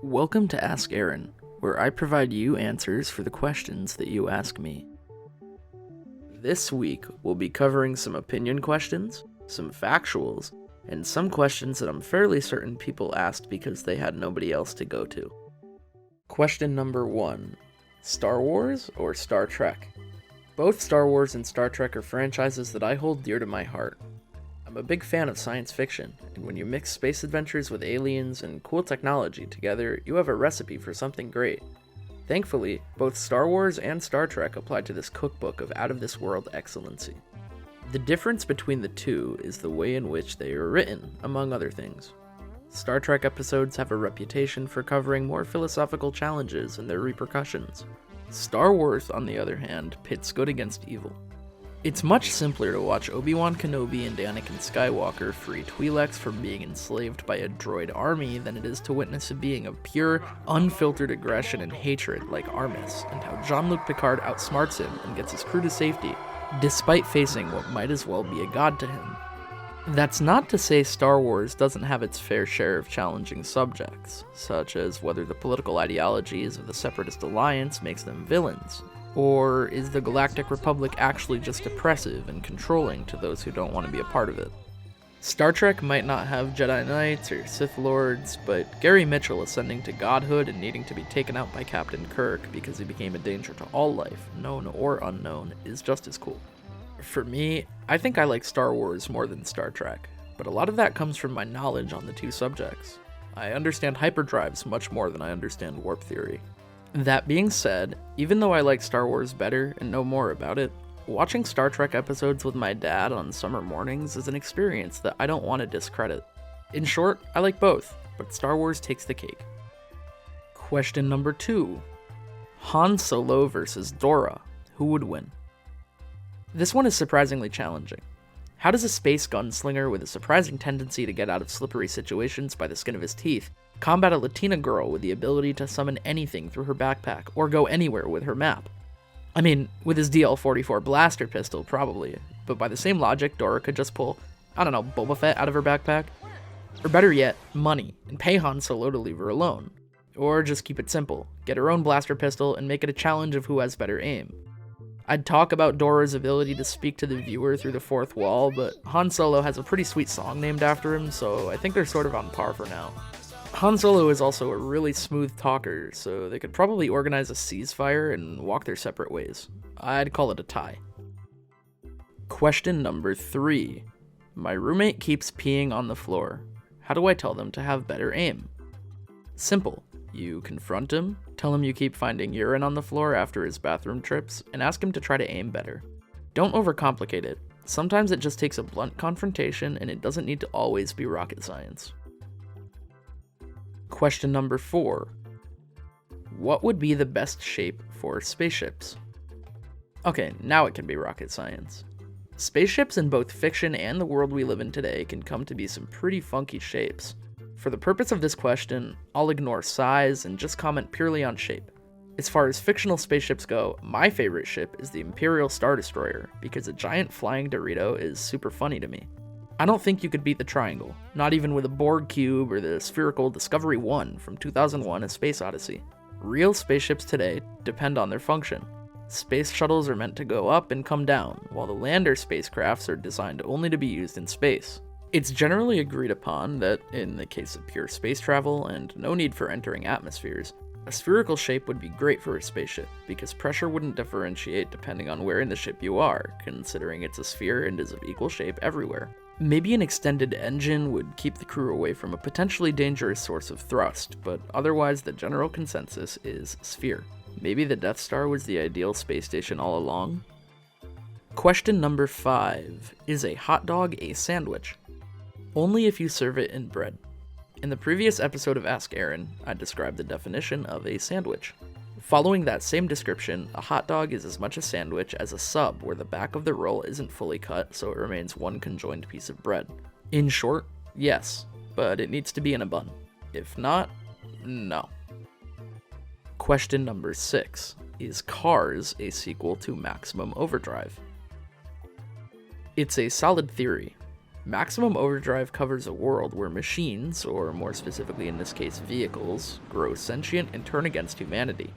Welcome to Ask Aron, where I provide you answers for the questions that you ask me. This week, we'll be covering some opinion questions, some factuals, and some questions that I'm fairly certain people asked because they had nobody else to go to. Question number 1. Star Wars or Star Trek? Both Star Wars and Star Trek are franchises that I hold dear to my heart. I'm a big fan of science fiction, and when you mix space adventures with aliens and cool technology together, you have a recipe for something great. Thankfully, both Star Wars and Star Trek apply to this cookbook of out-of-this-world excellency. The difference between the two is the way in which they are written, among other things. Star Trek episodes have a reputation for covering more philosophical challenges and their repercussions. Star Wars, on the other hand, pits good against evil. It's much simpler to watch Obi-Wan Kenobi and Anakin Skywalker free Twi'leks from being enslaved by a droid army than it is to witness a being of pure, unfiltered aggression and hatred like Armis, and how Jean-Luc Picard outsmarts him and gets his crew to safety, despite facing what might as well be a god to him. That's not to say Star Wars doesn't have its fair share of challenging subjects, such as whether the political ideologies of the Separatist Alliance makes them villains, or is the Galactic Republic actually just oppressive and controlling to those who don't want to be a part of it? Star Trek might not have Jedi Knights or Sith Lords, but Gary Mitchell ascending to godhood and needing to be taken out by Captain Kirk because he became a danger to all life, known or unknown, is just as cool. For me, I think I like Star Wars more than Star Trek, but a lot of that comes from my knowledge on the two subjects. I understand hyperdrives much more than I understand warp theory. That being said, even though I like Star Wars better and know more about it, watching Star Trek episodes with my dad on summer mornings is an experience that I don't want to discredit. In short, I like both, but Star Wars takes the cake. Question number 2. Han Solo versus Dora. Who would win? This one is surprisingly challenging. How does a space gunslinger with a surprising tendency to get out of slippery situations by the skin of his teeth combat a Latina girl with the ability to summon anything through her backpack or go anywhere with her map? I mean, with his DL-44 blaster pistol, probably, but by the same logic, Dora could just pull, Boba Fett out of her backpack. Or better yet, money, and pay Han Solo to leave her alone. Or just keep it simple, get her own blaster pistol and make it a challenge of who has better aim. I'd talk about Dora's ability to speak to the viewer through the fourth wall, but Han Solo has a pretty sweet song named after him, so I think they're sort of on par for now. Han Solo is also a really smooth talker, so they could probably organize a ceasefire and walk their separate ways. I'd call it a tie. Question number 3. My roommate keeps peeing on the floor. How do I tell them to have better aim? Simple. You confront him, tell him you keep finding urine on the floor after his bathroom trips, and ask him to try to aim better. Don't overcomplicate it. Sometimes it just takes a blunt confrontation, and it doesn't need to always be rocket science. Question number 4. What would be the best shape for spaceships? Okay, now it can be rocket science. Spaceships in both fiction and the world we live in today can come to be some pretty funky shapes. For the purpose of this question, I'll ignore size and just comment purely on shape. As far as fictional spaceships go, my favorite ship is the Imperial Star Destroyer, because a giant flying Dorito is super funny to me. I don't think you could beat the triangle, not even with a Borg cube or the spherical Discovery 1 from 2001: A Space Odyssey. Real spaceships today depend on their function. Space shuttles are meant to go up and come down, while the lander spacecrafts are designed only to be used in space. It's generally agreed upon that, in the case of pure space travel and no need for entering atmospheres, a spherical shape would be great for a spaceship, because pressure wouldn't differentiate depending on where in the ship you are, considering it's a sphere and is of equal shape everywhere. Maybe an extended engine would keep the crew away from a potentially dangerous source of thrust, but otherwise the general consensus is sphere. Maybe the Death Star was the ideal space station all along? Question number 5. Is a hot dog a sandwich? Only if you serve it in bread. In the previous episode of Ask Aron, I described the definition of a sandwich. Following that same description, a hot dog is as much a sandwich as a sub where the back of the roll isn't fully cut, so it remains one conjoined piece of bread. In short, yes, but it needs to be in a bun. If not, no. Question number 6. Is Cars a sequel to Maximum Overdrive? It's a solid theory. Maximum Overdrive covers a world where machines, or more specifically in this case vehicles, grow sentient and turn against humanity.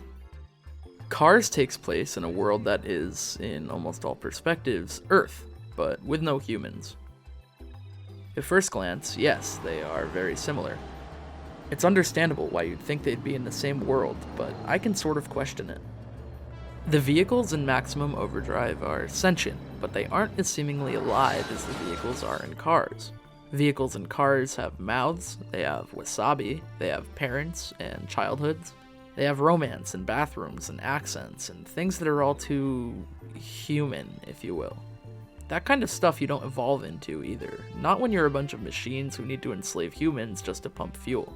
Cars takes place in a world that is, in almost all perspectives, Earth, but with no humans. At first glance, yes, they are very similar. It's understandable why you'd think they'd be in the same world, but I can sort of question it. The vehicles in Maximum Overdrive are sentient, but they aren't as seemingly alive as the vehicles are in Cars. Vehicles in Cars have mouths, they have wasabi, they have parents and childhoods, they have romance and bathrooms and accents and things that are all too human, if you will. That kind of stuff you don't evolve into either, not when you're a bunch of machines who need to enslave humans just to pump fuel.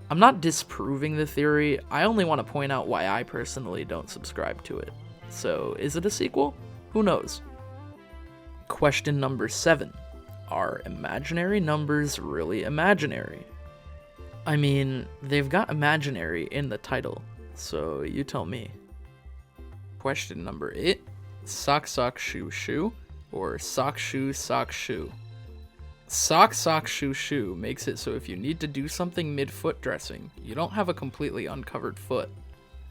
I'm not disproving the theory, I only want to point out why I personally don't subscribe to it. So, is it a sequel? Who knows? Question number 7. Are imaginary numbers really imaginary? I mean, they've got imaginary in the title, so you tell me. Question number 8. Sock sock shoe shoe, or sock shoe sock shoe? Sock sock shoe shoe makes it so if you need to do something mid-foot dressing, you don't have a completely uncovered foot.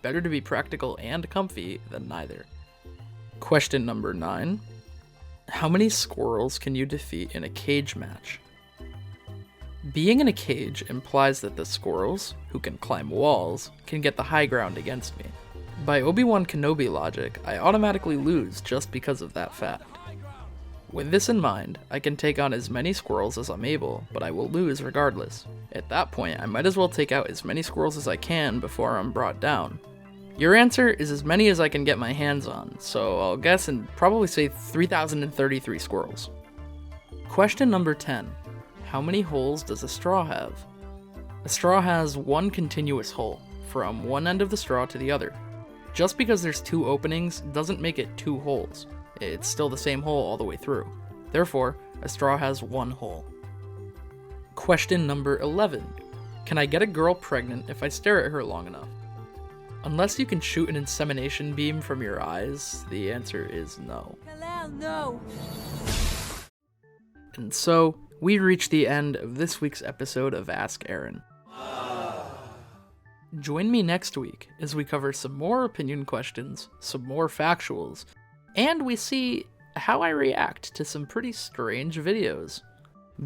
Better to be practical and comfy than neither. Question number 9. How many squirrels can you defeat in a cage match? Being in a cage implies that the squirrels, who can climb walls, can get the high ground against me. By Obi-Wan Kenobi logic, I automatically lose just because of that fact. With this in mind, I can take on as many squirrels as I'm able, but I will lose regardless. At that point, I might as well take out as many squirrels as I can before I'm brought down. Your answer is as many as I can get my hands on, so I'll guess and probably say 3,033 squirrels. Question number 10. How many holes does a straw have? A straw has one continuous hole, from one end of the straw to the other. Just because there's 2 openings doesn't make it 2 holes. It's still the same hole all the way through. Therefore, a straw has 1 hole. Question number 11. Can I get a girl pregnant if I stare at her long enough? Unless you can shoot an insemination beam from your eyes, the answer is no. Hello, no. And so, we reach the end of this week's episode of Ask Aron. Join me next week as we cover some more opinion questions, some more factuals, and we see how I react to some pretty strange videos.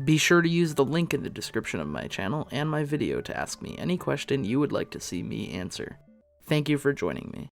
Be sure to use the link in the description of my channel and my video to ask me any question you would like to see me answer. Thank you for joining me.